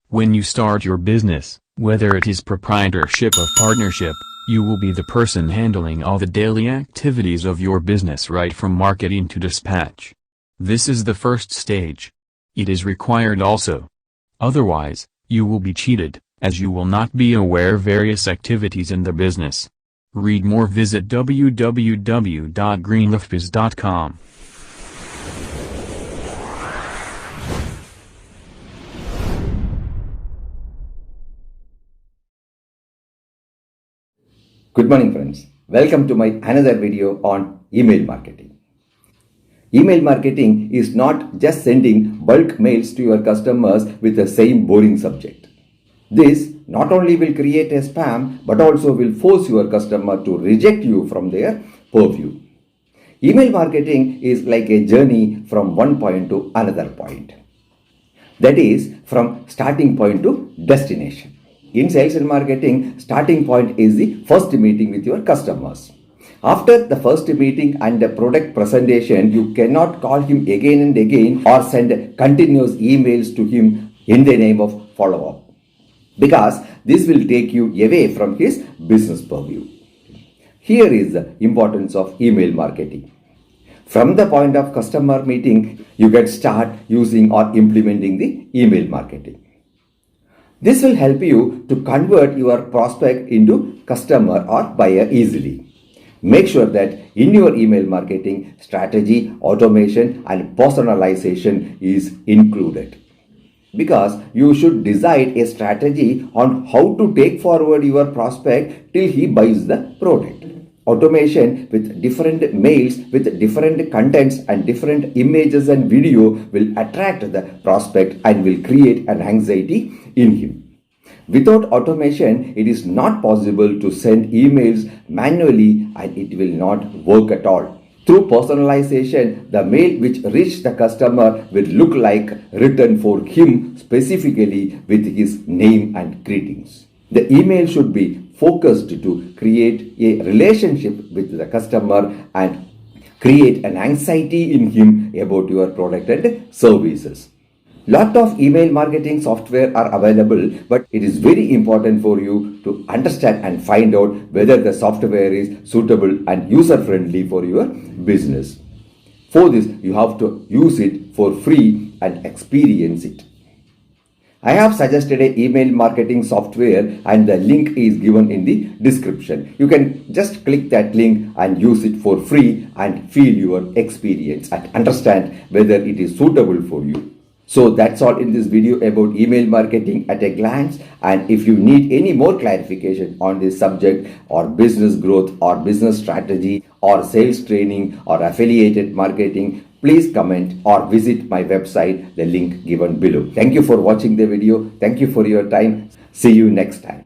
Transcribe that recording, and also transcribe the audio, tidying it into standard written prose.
When you start your business, whether it is proprietorship or partnership, you will be the person handling all the daily activities of your business right from marketing to dispatch. This is the first stage. It is required also. Otherwise, you will be cheated, as you will not be aware various activities in the business. Read more, visit www.greenleafbiz.com. Good morning friends, welcome to my another video on email marketing. Email marketing is not just sending bulk mails to your customers with the same boring subject. This not only will create a spam but also will force your customer to reject you from their purview. Email marketing is like a journey from one point to another point. That is from starting point to destination. In sales and marketing, starting point is the first meeting with your customers. After the first meeting and the product presentation, you cannot call him again and again or send continuous emails to him in the name of follow-up, because this will take you away from his business purview. Here is the importance of email marketing. From the point of customer meeting, you can start using or implementing the email marketing. This will help you to convert your prospect into customer or buyer easily. Make sure that in your email marketing, strategy, automation and personalization is included. Because you should decide a strategy on how to take forward your prospect till he buys the product. Automation with different mails with different contents and different images and video will attract the prospect and will create an anxiety in him. Without automation, it is not possible to send emails manually and it will not work at all. Through personalization, the mail which reaches the customer will look like written for him specifically with his name and greetings. The email should be focused to create a relationship with the customer and create an anxiety in him about your product and services. Lot of email marketing software are available, but it is very important for you to understand and find out whether the software is suitable and user friendly for your business. For this, you have to use it for free and experience it. I have suggested an email marketing software and the link is given in the description. You can just click that link and use it for free and feel your experience and understand whether it is suitable for you. So that's all in this video about email marketing at a glance, and if you need any more clarification on this subject or business growth or business strategy or sales training or affiliated marketing, please comment or visit my website, the link given below. Thank you for watching the video. Thank you for your time. See you next time.